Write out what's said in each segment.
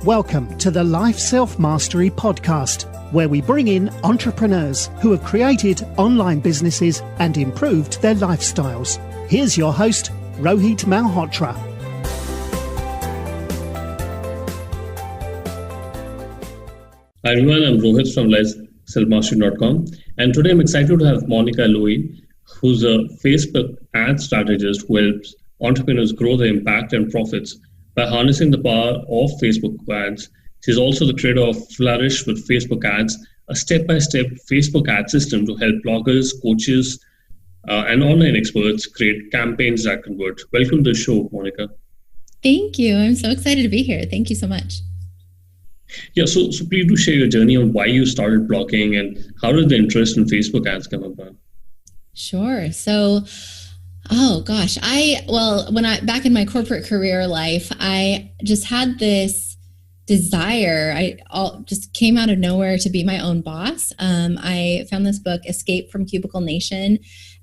Welcome to the Life Self-Mastery Podcast, where we bring in entrepreneurs who have created online businesses and improved their lifestyles. Here's your host, Rohit Malhotra. Hi everyone, I'm Rohit from LifeSelfMastery.com, and today I'm excited to have Monica Louie, who's a Facebook ad strategist who helps entrepreneurs grow their impact and profits by harnessing the power of Facebook ads. She's also the creator of Flourish with Facebook Ads, a step-by-step Facebook ad system to help bloggers, coaches, and online experts create campaigns that convert. Welcome to the show, Monica. Thank you. I'm so excited to be here. Thank you so much. Yeah, so please do share your journey on why you started blogging and how did the interest in Facebook ads come about? Sure. So, back in my corporate career life, I just had this desire. Just came out of nowhere to be my own boss. I found this book, Escape from Cubicle Nation,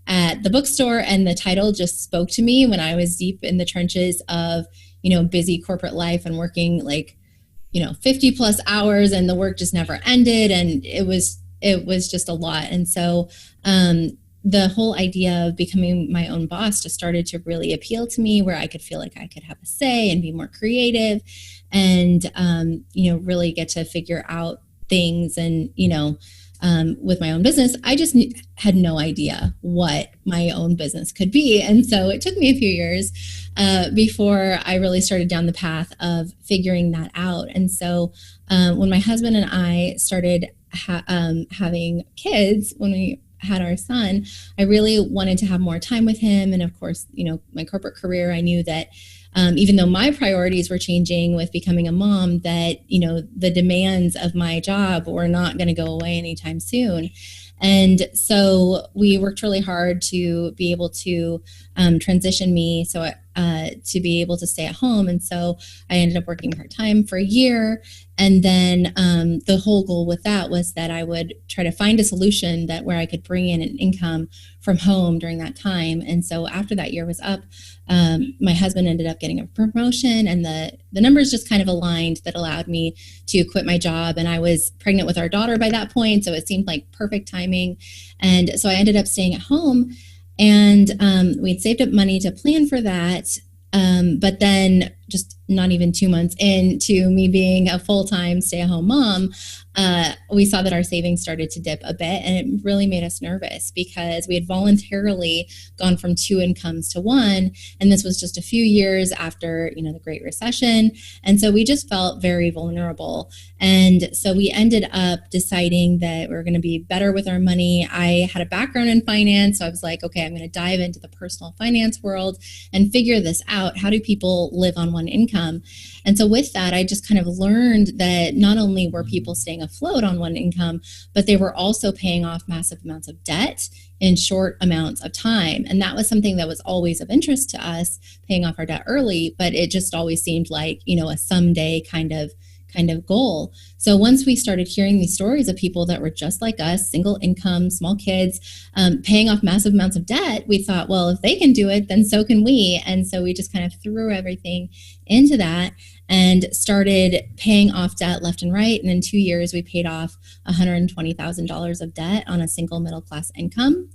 at the bookstore, and the title just spoke to me when I was deep in the trenches of, busy corporate life and working 50 plus hours, and the work just never ended. And it was just a lot. And so, the whole idea of becoming my own boss just started to really appeal to me, where I could feel like I could have a say and be more creative and, really get to figure out things. And, with my own business, I just had no idea what my own business could be. And so it took me a few years before I really started down the path of figuring that out. And so when my husband and I started having kids, when we had our son, I really wanted to have more time with him. And of course, my corporate career, I knew that even though my priorities were changing with becoming a mom, that, the demands of my job were not going to go away anytime soon. And so we worked really hard to be able to transition me to be able to stay at home. And so I ended up working part-time for a year. And then the whole goal with that was that I would try to find a solution where I could bring in an income from home during that time. And so after that year was up, my husband ended up getting a promotion, and the numbers just kind of aligned that allowed me to quit my job. And I was pregnant with our daughter by that point, so it seemed like perfect timing. And so I ended up staying at home, and we'd saved up money to plan for that. But then just not even 2 months into me being a full-time stay-at-home mom, we saw that our savings started to dip a bit, and it really made us nervous because we had voluntarily gone from 2 incomes to 1, and this was just a few years after, the Great Recession, and so we just felt very vulnerable. And so we ended up deciding that we were going to be better with our money. I had a background in finance, so I was like, okay, I'm going to dive into the personal finance world and figure this out. How do people live on one income? And so with that, I just kind of learned that not only were people staying afloat on one income, but they were also paying off massive amounts of debt in short amounts of time. And that was something that was always of interest to us, paying off our debt early, but it just always seemed like, a someday kind of goal. So once we started hearing these stories of people that were just like us, single income, small kids, paying off massive amounts of debt, we thought, well, if they can do it, then so can we. And so we just kind of threw everything into that and started paying off debt left and right. And in 2 years, we paid off $120,000 of debt on a single middle class income.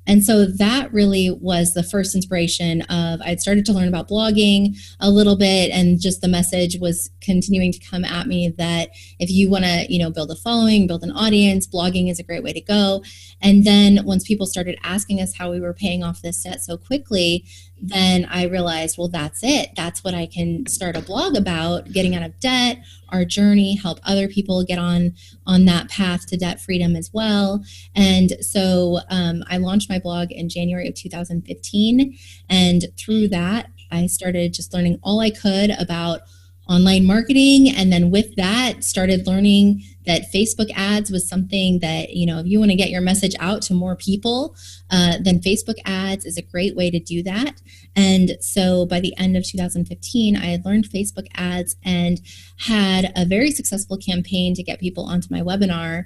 And so that really was the first inspiration of, I'd started to learn about blogging a little bit, and just the message was continuing to come at me that if you want to, build a following, build an audience, blogging is a great way to go. And then once people started asking us how we were paying off this debt so quickly, then I realized, well, that's it. That's what I can start a blog about, getting out of debt, our journey, help other people get on that path to debt freedom as well. And so I launched my blog in January of 2015. And through that, I started just learning all I could about online marketing. And then with that, started learning that Facebook ads was something that, if you want to get your message out to more people, then Facebook ads is a great way to do that. And so by the end of 2015, I had learned Facebook ads and had a very successful campaign to get people onto my webinar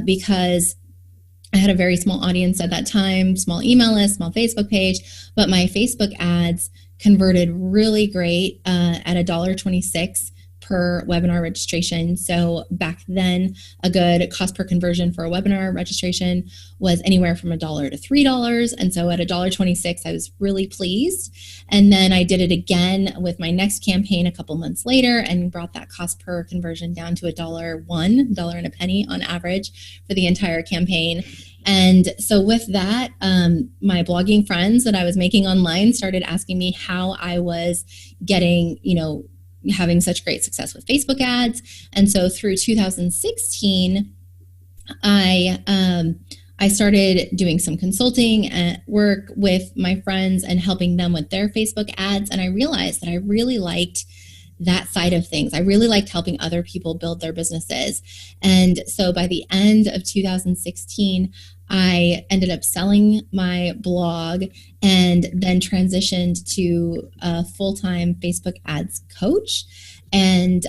because I had a very small audience at that time, small email list, small Facebook page, but my Facebook ads converted really great at $1.26 per webinar registration. So back then, a good cost per conversion for a webinar registration was anywhere from $1 to $3. And so at $1.26, I was really pleased. And then I did it again with my next campaign a couple months later and brought that cost per conversion down to $1 and a penny on average for the entire campaign. And so with that, my blogging friends that I was making online started asking me how I was getting, having such great success with Facebook ads. And so through 2016, I started doing some consulting work with my friends and helping them with their Facebook ads. And I realized that I really liked that side of things. I really liked helping other people build their businesses. And so by the end of 2016, I ended up selling my blog and then transitioned to a full-time Facebook ads coach. And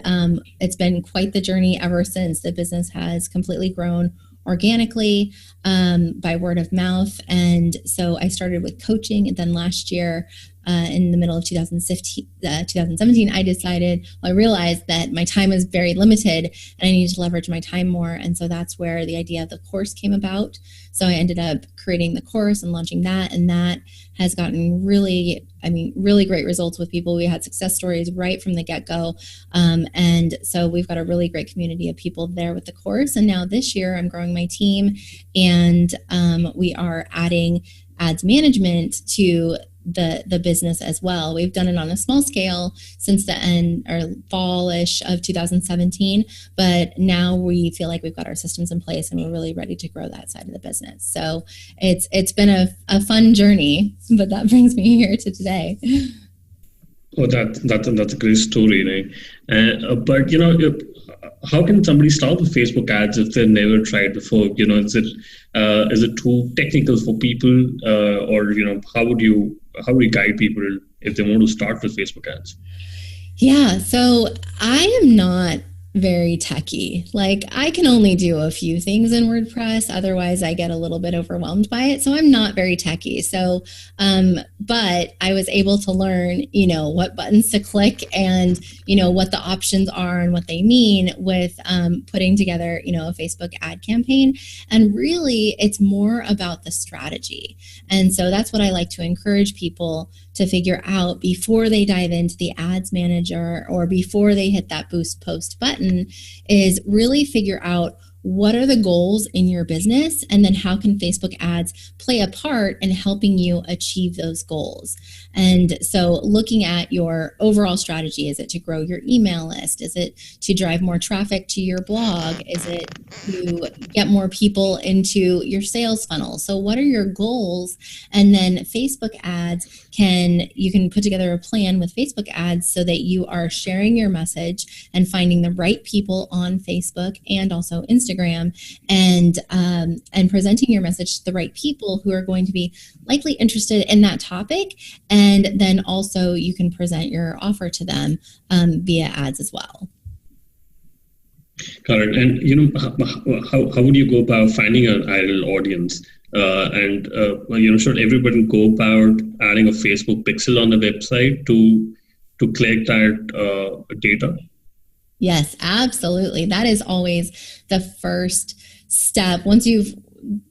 it's been quite the journey ever since. The business has completely grown organically by word of mouth. And so I started with coaching. And then last year, in the middle of 2017, I realized that my time was very limited and I needed to leverage my time more. And so that's where the idea of the course came about. So I ended up creating the course and launching that. And that has gotten really great results with people. We had success stories right from the get-go. And so we've got a really great community of people there with the course. And now this year I'm growing my team and we are adding ads management to the business as well. We've done it on a small scale since the end or fall-ish of 2017, but now we feel like we've got our systems in place and we're really ready to grow that side of the business. So it's been a fun journey, but that brings me here to today. Oh, that's a great story, right? But how can somebody start with Facebook ads if they've never tried before? Is it too technical for people, or how would you guide people if they want to start with Facebook ads? Yeah, so I am not very techy. Like, I can only do a few things in WordPress. Otherwise, I get a little bit overwhelmed by it. So I'm not very techy. So, but I was able to learn, what buttons to click and, what the options are and what they mean with putting together, a Facebook ad campaign. And really, it's more about the strategy. And so that's what I like to encourage people to figure out before they dive into the ads manager or before they hit that boost post button, is really figure out what are the goals in your business and then how can Facebook ads play a part in helping you achieve those goals. And so looking at your overall strategy, is it to grow your email list? Is it to drive more traffic to your blog? Is it to get more people into your sales funnel? So what are your goals? And then Facebook ads you can put together a plan with Facebook ads so that you are sharing your message and finding the right people on Facebook and also Instagram and presenting your message to the right people who are going to be likely interested in that topic. And then also you can present your offer to them via ads as well. Got it. And how would you go about finding an ideal audience? Should everybody go about adding a Facebook pixel on the website to collect that data? Yes, absolutely. That is always the first step.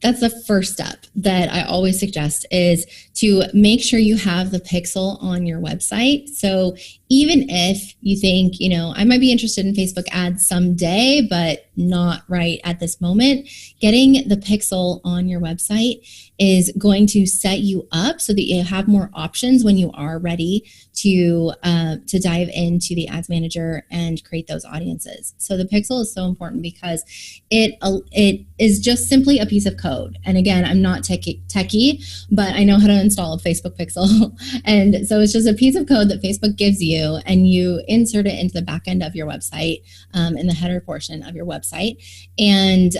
That's the first step that I always suggest, is to make sure you have the pixel on your website. So even if you think, I might be interested in Facebook ads someday, but not right at this moment, getting the pixel on your website is going to set you up so that you have more options when you are ready to dive into the ads manager and create those audiences. So the pixel is so important because it is just simply a piece of code. And again, I'm not techie, but I know how to install a Facebook pixel. And so it's just a piece of code that Facebook gives you, and you insert it into the back end of your website, in the header portion of your website. And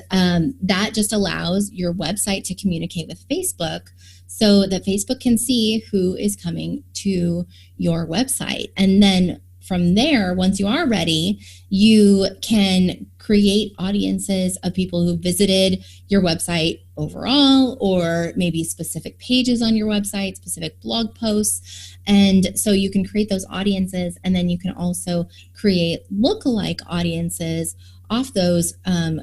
that just allows your website to communicate with Facebook so that Facebook can see who is coming to your website. And then from there, once you are ready, you can create audiences of people who visited your website overall, or maybe specific pages on your website, specific blog posts. And so you can create those audiences, and then you can also create lookalike audiences off those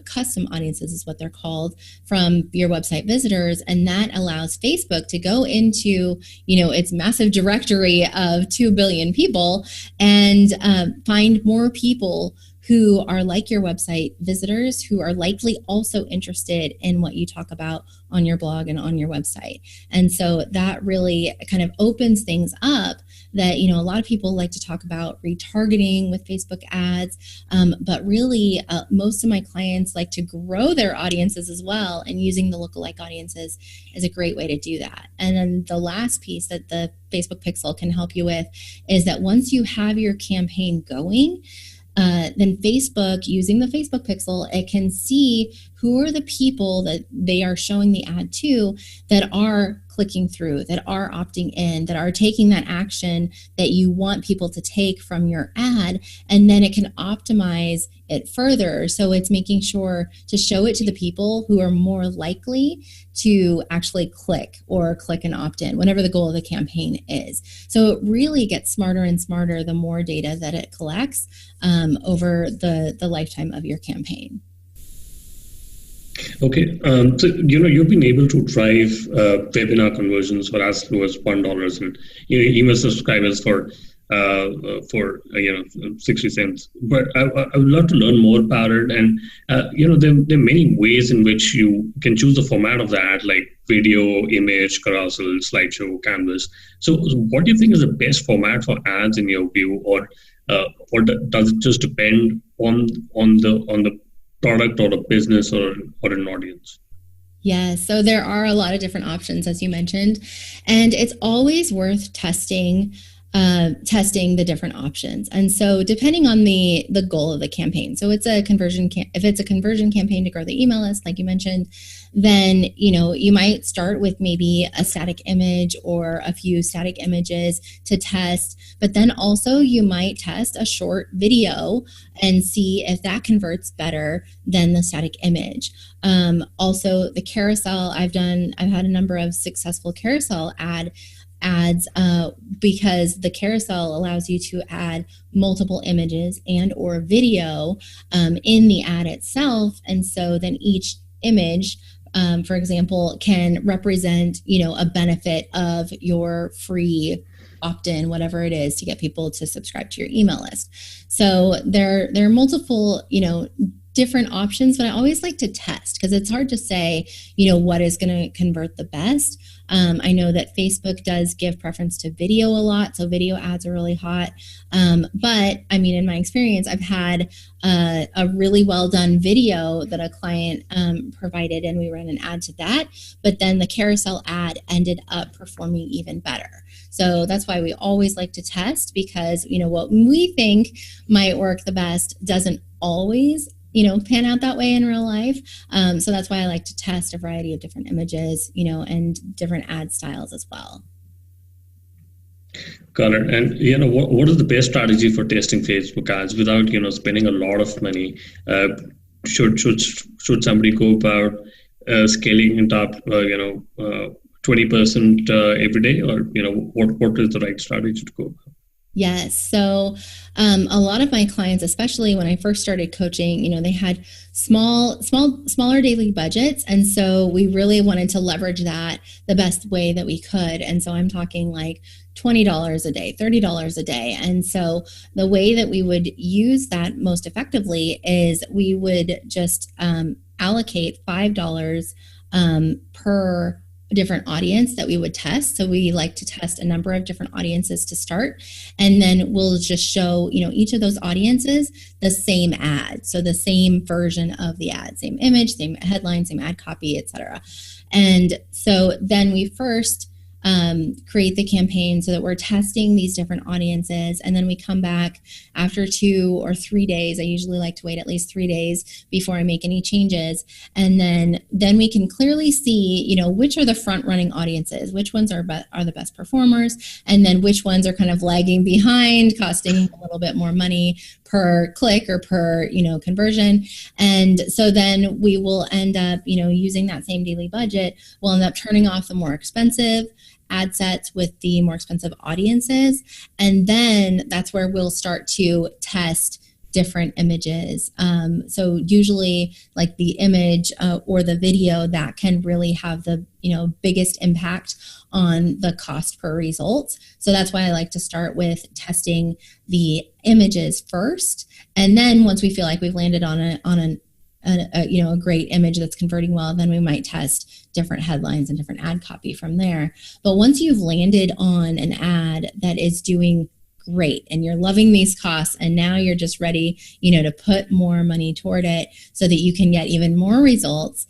custom audiences is what they're called, from your website visitors. And that allows Facebook to go into, its massive directory of 2 billion people and find more people who are like your website visitors, who are likely also interested in what you talk about on your blog and on your website. And so that really kind of opens things up that, a lot of people like to talk about retargeting with Facebook ads, but really most of my clients like to grow their audiences as well, and using the lookalike audiences is a great way to do that. And then the last piece that the Facebook Pixel can help you with is that once you have your campaign going, then Facebook, using the Facebook Pixel, it can see who are the people that they are showing the ad to that are clicking through, that are opting in, that are taking that action that you want people to take from your ad, and then it can optimize it further. So it's making sure to show it to the people who are more likely to actually click and opt in, whatever the goal of the campaign is. So it really gets smarter and smarter the more data that it collects over the lifetime of your campaign. Okay, so you've been able to drive webinar conversions for as low as $1, and email subscribers for 60 cents. But I would love to learn more about it. And there are many ways in which you can choose the format of the ad, like video, image, carousel, slideshow, canvas. So what do you think is the best format for ads in your view, or does it just depend on the product or a business or an audience? Yeah, so there are a lot of different options, as you mentioned, and it's always worth testing the different options. And so depending on the goal of the campaign, so it's if it's a conversion campaign to grow the email list, like you mentioned, then you might start with maybe a static image or a few static images to test, but then also you might test a short video and see if that converts better than the static image. Also the carousel, I've had a number of successful carousel ads because the carousel allows you to add multiple images and or video in the ad itself. And so then each image, for example, can represent, a benefit of your free opt-in, whatever it is, to get people to subscribe to your email list. So there are multiple, different options, but I always like to test because it's hard to say, what is going to convert the best. I know that Facebook does give preference to video a lot, so video ads are really hot. But I mean, in my experience, I've had a really well done video that a client provided, and we ran an ad to that. But then the carousel ad ended up performing even better. So that's why we always like to test, because what we think might work the best doesn't always pan out that way in real life. So that's why I like to test a variety of different images, and different ad styles as well. Got it. And what is the best strategy for testing Facebook ads without spending a lot of money? Should somebody go about scaling it up 20% every day, or what is the right strategy to go about? Yes. So a lot of my clients, especially when I first started coaching, they had smaller daily budgets. And so we really wanted to leverage that the best way that we could. And so I'm talking like $20 a day, $30 a day. And so the way that we would use that most effectively is we would just allocate $5 per different audience that we would test. So we like to test a number of different audiences to start, and then we'll just show each of those audiences the same ad, so the same version of the ad, same image, same headline, same ad copy, etc. And so then we first create the campaign so that we're testing these different audiences. And then we come back after 2 or 3 days. I usually like to wait at least 3 days before I make any changes. And then we can clearly see, which are the front running audiences, which ones are the best performers, and then which ones are kind of lagging behind, costing a little bit more money per click or per, conversion. And so then we will end up, using that same daily budget, we'll end up turning off the more expensive ad sets with the more expensive audiences. And then that's where we'll start to test different images. So usually like the image or the video that can really have the biggest impact on the cost per result. So that's why I like to start with testing the images first. And then once we feel like we've landed on a great image that's converting well, then we might test different headlines and different ad copy from there. But once you've landed on an ad that is doing great and you're loving these costs, and now you're just ready, to put more money toward it so that you can get even more results,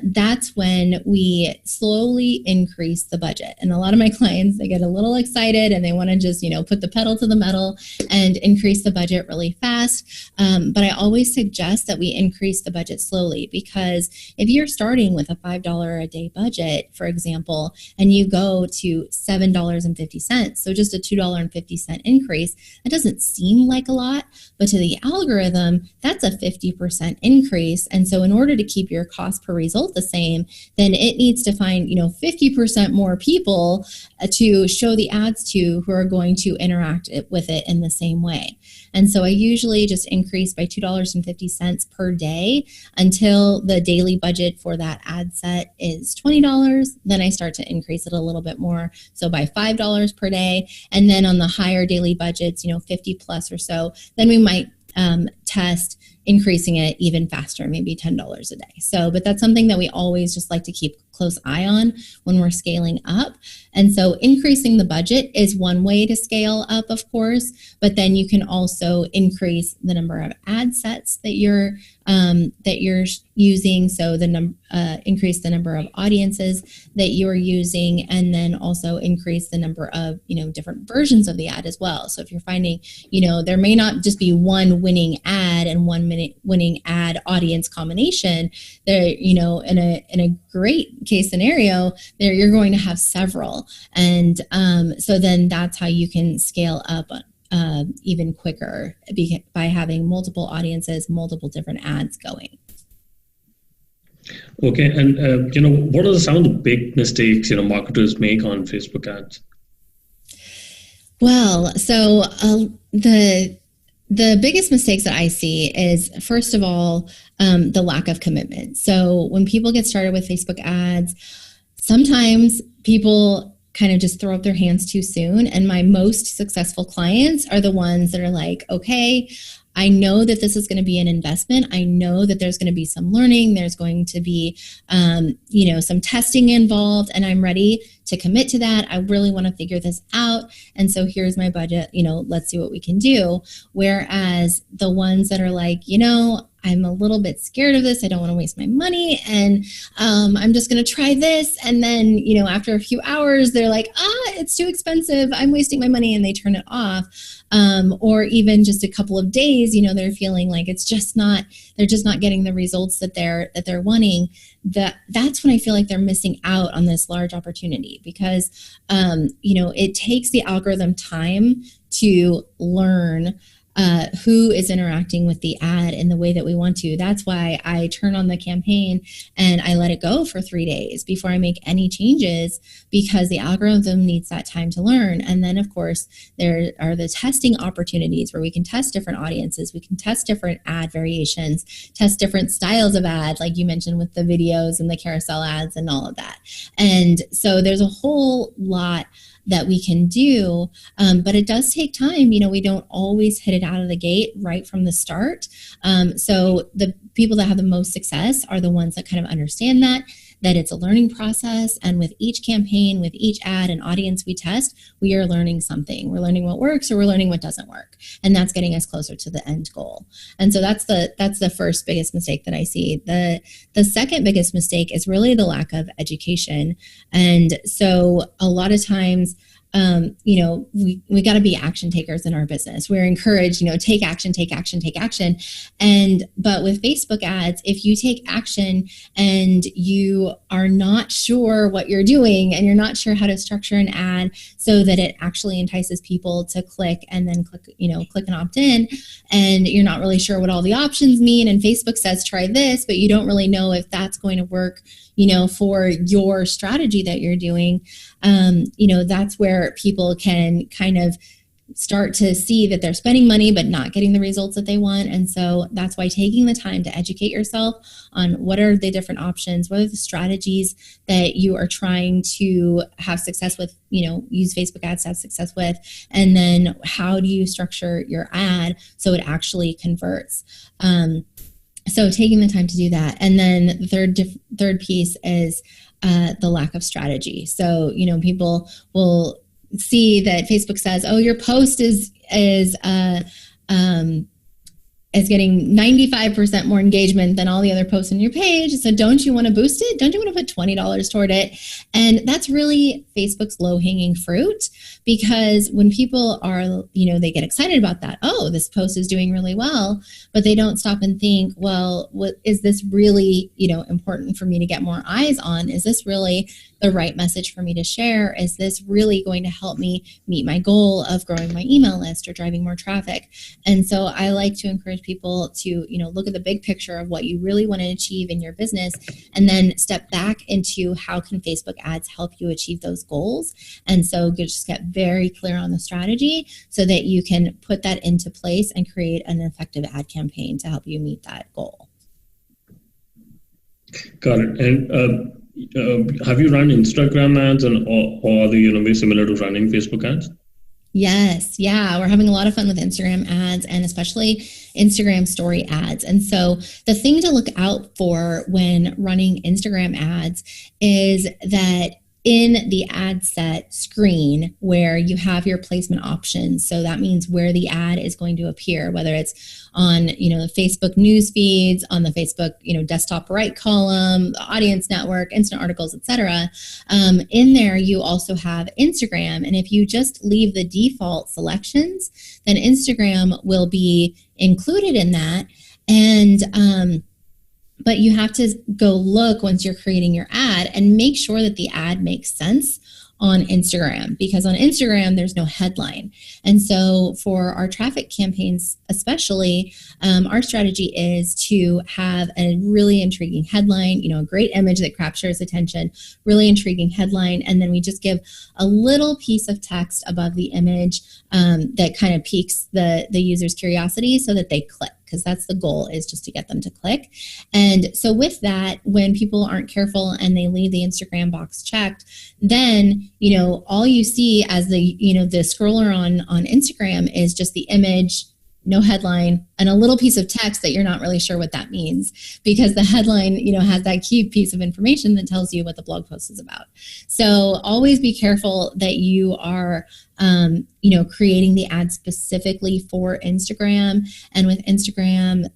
that's when we slowly increase the budget. And a lot of my clients, they get a little excited and they want to just, put the pedal to the metal and increase the budget really fast. But I always suggest that we increase the budget slowly, because if you're starting with a $5 a day budget, for example, and you go to $7.50, so just a $2.50 increase, that doesn't seem like a lot, but to the algorithm, that's a 50% increase. And so in order to keep your cost per result the same, then it needs to find 50% more people to show the ads to who are going to interact with it in the same way. And so I usually just increase by $2.50 per day until the daily budget for that ad set is $20. Then I start to increase it a little bit more, so by $5 per day. And then on the higher daily budgets, 50 plus or so, then we might test increasing it even faster, maybe $10 a day. So, but that's something that we always just like to keep a close eye on when we're scaling up. And so increasing the budget is one way to scale up, of course, but then you can also increase the number of ad sets that you're using. So increase the number of audiences that you're using, and then also increase the number of, different versions of the ad as well. So if you're finding, there may not just be one winning ad and one winning ad audience combination there, in a great case scenario there, you're going to have several. And so then that's how you can scale up even quicker by having multiple audiences, multiple different ads going. Okay, and what are some of the big mistakes marketers make on Facebook ads? Well, so the biggest mistakes that I see is, first of all, the lack of commitment. So when people get started with Facebook ads, sometimes people kind of just throw up their hands too soon. And my most successful clients are the ones that are like, okay, I know that this is going to be an investment. I know that there's going to be some learning. There's going to be, some testing involved, and I'm ready to commit to that. I really want to figure this out. And so here's my budget, let's see what we can do. Whereas the ones that are like, I'm a little bit scared of this. I don't want to waste my money. And I'm just going to try this. And then, after a few hours, they're like, it's too expensive. I'm wasting my money. And they turn it off. Or even just a couple of days, they're feeling like they're just not getting the results that they're wanting. That's when I feel like they're missing out on this large opportunity, because, it takes the algorithm time to learn who is interacting with the ad in the way that we want to. That's why I turn on the campaign and I let it go for 3 days before I make any changes, because the algorithm needs that time to learn. And then, of course, there are the testing opportunities where we can test different audiences. We can test different ad variations, test different styles of ad, like you mentioned with the videos and the carousel ads and all of that. And so there's a whole lot that we can do, but it does take time. We don't always hit it out of the gate right from the start. So the people that have the most success are the ones that kind of understand that. that it's a learning process. And with each campaign, with each ad and audience we test, we are learning something. We're learning what works or we're learning what doesn't work. And that's getting us closer to the end goal. And so that's the first biggest mistake that I see. The second biggest mistake is really the lack of education. And so a lot of times, we got to be action takers in our business. We're encouraged, take action, take action, take action. But with Facebook ads, if you take action and you are not sure what you're doing and you're not sure how to structure an ad so that it actually entices people to click and then click and opt in, and you're not really sure what all the options mean, and Facebook says try this, but you don't really know if that's going to work, for your strategy that you're doing, that's where people can kind of start to see that they're spending money but not getting the results that they want. And so that's why taking the time to educate yourself on what are the different options, what are the strategies that you are trying to have success with, use Facebook ads to have success with, and then how do you structure your ad so it actually converts. So taking the time to do that. And then the third piece is the lack of strategy. So, people will see that Facebook says, oh, your post is getting 95% more engagement than all the other posts on your page. So don't you want to boost it? Don't you want to put $20 toward it? And that's really Facebook's low-hanging fruit, because when people are, they get excited about that. Oh, this post is doing really well, but they don't stop and think, well, what is this really, important for me to get more eyes on? Is this really the right message for me to share? Is this really going to help me meet my goal of growing my email list or driving more traffic? And so I like to encourage people to, look at the big picture of what you really want to achieve in your business, and then step back into how can Facebook ads help you achieve those goals. And so just get very clear on the strategy so that you can put that into place and create an effective ad campaign to help you meet that goal. Got it. And have you run Instagram ads, or are they very similar to running Facebook ads? Yes. Yeah. We're having a lot of fun with Instagram ads, and especially Instagram story ads. And so the thing to look out for when running Instagram ads is that in the ad set screen where you have your placement options. So that means where the ad is going to appear, whether it's on, the Facebook news feeds, on the Facebook, desktop right column, the audience network, instant articles, etc. In there, you also have Instagram. And if you just leave the default selections, then Instagram will be included in that. And, but you have to go look once you're creating your ad and make sure that the ad makes sense on Instagram, because on Instagram, there's no headline. And so for our traffic campaigns, especially, our strategy is to have a really intriguing headline, a great image that captures attention, really intriguing headline. And then we just give a little piece of text above the image that kind of piques the user's curiosity so that they click, because that's the goal, is just to get them to click. And so with that, when people aren't careful and they leave the Instagram box checked, then, all you see as the scroller on Instagram is just the image, no headline, and a little piece of text that you're not really sure what that means, because the headline, has that key piece of information that tells you what the blog post is about. So always be careful that you are, creating the ad specifically for Instagram. And with Instagram,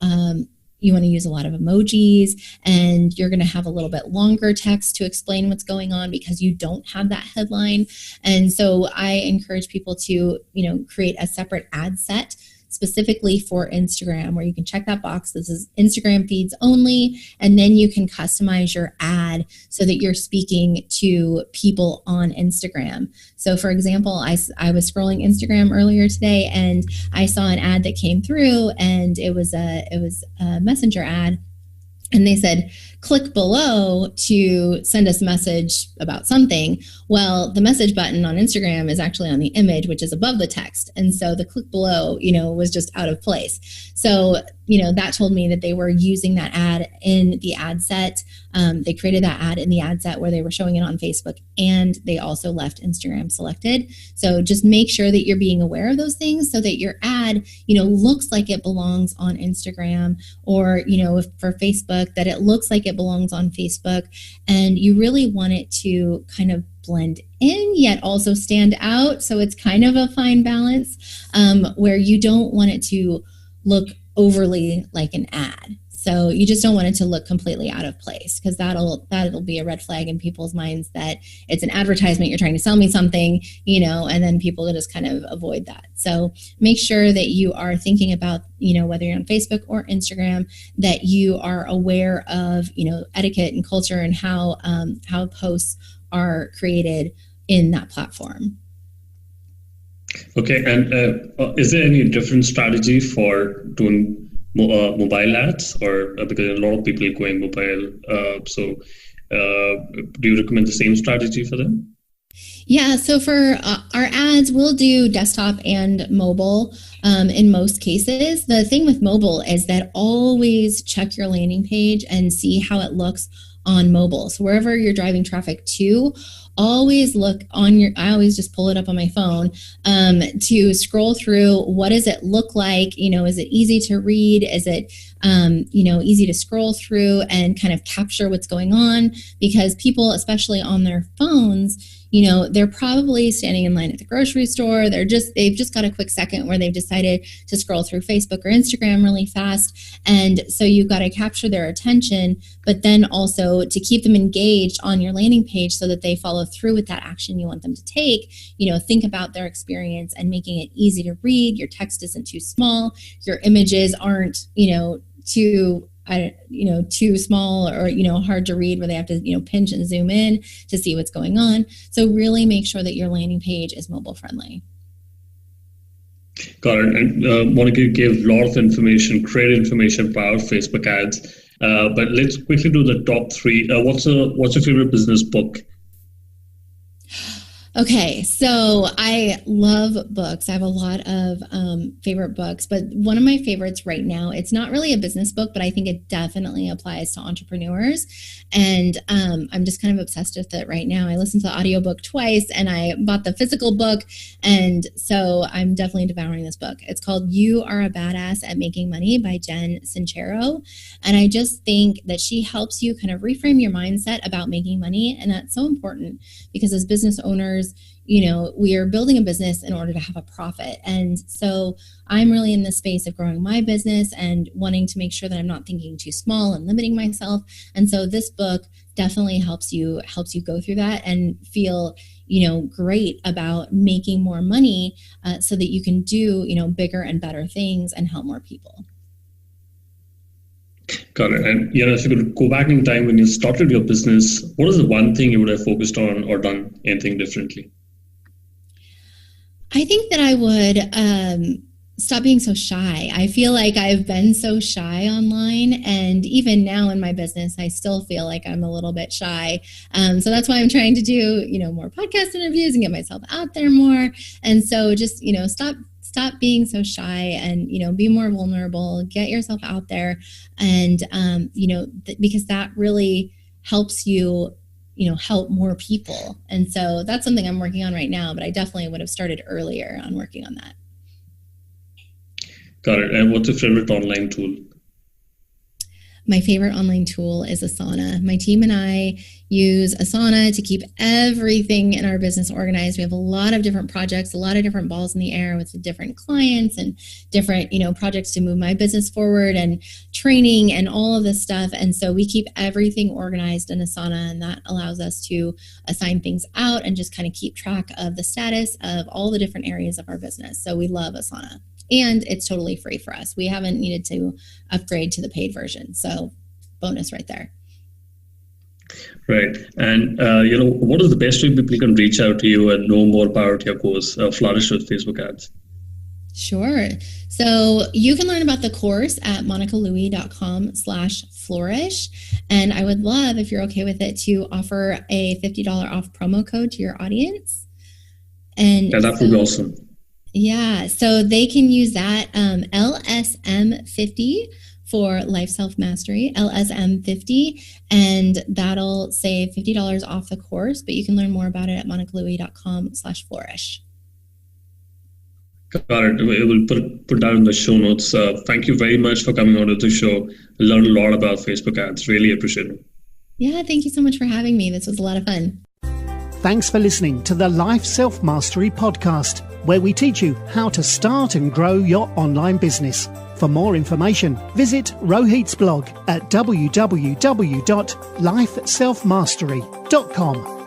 you want to use a lot of emojis, and you're going to have a little bit longer text to explain what's going on because you don't have that headline. And so I encourage people to, create a separate ad set specifically for Instagram, where you can check that box. This is Instagram feeds only, and then you can customize your ad so that you're speaking to people on Instagram. So for example, I was scrolling Instagram earlier today, and I saw an ad that came through, and it was a messenger ad. And they said, click below to send us a message about something. Well, the message button on Instagram is actually on the image, which is above the text. And so the click below, was just out of place. So that told me that they were using that ad in the ad set. They created that ad in the ad set where they were showing it on Facebook, and they also left Instagram selected. So just make sure that you're being aware of those things so that your ad, looks like it belongs on Instagram, or, if for Facebook, that it looks like it belongs on Facebook. And you really want it to kind of blend in yet also stand out. So it's kind of a fine balance where you don't want it to look overly like an ad. So you just don't want it to look completely out of place, because that'll be a red flag in people's minds that it's an advertisement, you're trying to sell me something, and then people will just kind of avoid that. So make sure that you are thinking about, whether you're on Facebook or Instagram, that you are aware of, etiquette and culture and how posts are created in that platform. Okay, and is there any different strategy for doing mobile ads, or because a lot of people are going mobile? So do you recommend the same strategy for them? Yeah, so for our ads, we'll do desktop and mobile in most cases. The thing with mobile is that always check your landing page and see how it looks on mobile. So wherever you're driving traffic to, always look on I always just pull it up on my phone to scroll through. What does it look like? Is it easy to read? Is it, easy to scroll through and kind of capture what's going on? Because people, especially on their phones, they're probably standing in line at the grocery store. They've just got a quick second where they've decided to scroll through Facebook or Instagram really fast. And so you've got to capture their attention, but then also to keep them engaged on your landing page so that they follow through with that action you want them to take. Think about their experience and making it easy to read. Your text isn't too small. Your images aren't, too small or, hard to read where they have to, pinch and zoom in to see what's going on. So really make sure that your landing page is mobile friendly. Got it. And Monica, you gave a lot of information, great information about Facebook ads. But let's quickly do the top three. What's your favorite business book? Okay, so I love books. I have a lot of favorite books, but one of my favorites right now, it's not really a business book, but I think it definitely applies to entrepreneurs. And I'm just kind of obsessed with it right now. I listened to the audiobook twice and I bought the physical book. And so I'm definitely devouring this book. It's called You Are a Badass at Making Money by Jen Sincero. And I just think that she helps you kind of reframe your mindset about making money. And that's so important because as business owners, we are building a business in order to have a profit. And so I'm really in the space of growing my business and wanting to make sure that I'm not thinking too small and limiting myself. And so this book definitely helps you go through that and feel, great about making more money so that you can do, bigger and better things and help more people. Got it. And if you could go back in time when you started your business, what is the one thing you would have focused on or done anything differently? I think that I would stop being so shy. I feel like I've been so shy online, and even now in my business, I still feel like I'm a little bit shy. So that's why I'm trying to do, more podcast interviews and get myself out there more. And so just, stop being so shy and, be more vulnerable, get yourself out there. And, because that really helps you, help more people. And so that's something I'm working on right now, but I definitely would have started earlier on working on that. Got it. And what's your favorite online tool? My favorite online tool is Asana. My team and I use Asana to keep everything in our business organized. We have a lot of different projects, a lot of different balls in the air with different clients and different, projects to move my business forward and training and all of this stuff. And so we keep everything organized in Asana, and that allows us to assign things out and just kind of keep track of the status of all the different areas of our business. So we love Asana. And it's totally free for us. We haven't needed to upgrade to the paid version. So bonus right there. Right. And, what is the best way people can reach out to you and know more about your course, Flourish with Facebook Ads? Sure. So you can learn about the course at monicalouie.com/flourish. And I would love, if you're okay with it, to offer a $50 off promo code to your audience. And that would be awesome. Yeah, so they can use that LSM50 for Life Self Mastery, LSM50, and that'll save $50 off the course, but you can learn more about it at monicalouie.com/flourish. Got it. We'll put that in the show notes. Thank you very much for coming on to the show. I learned a lot about Facebook ads. Really appreciate it. Yeah, thank you so much for having me. This was a lot of fun. Thanks for listening to the Life Self Mastery podcast, where we teach you how to start and grow your online business. For more information, visit Rohit's blog at www.lifeselfmastery.com.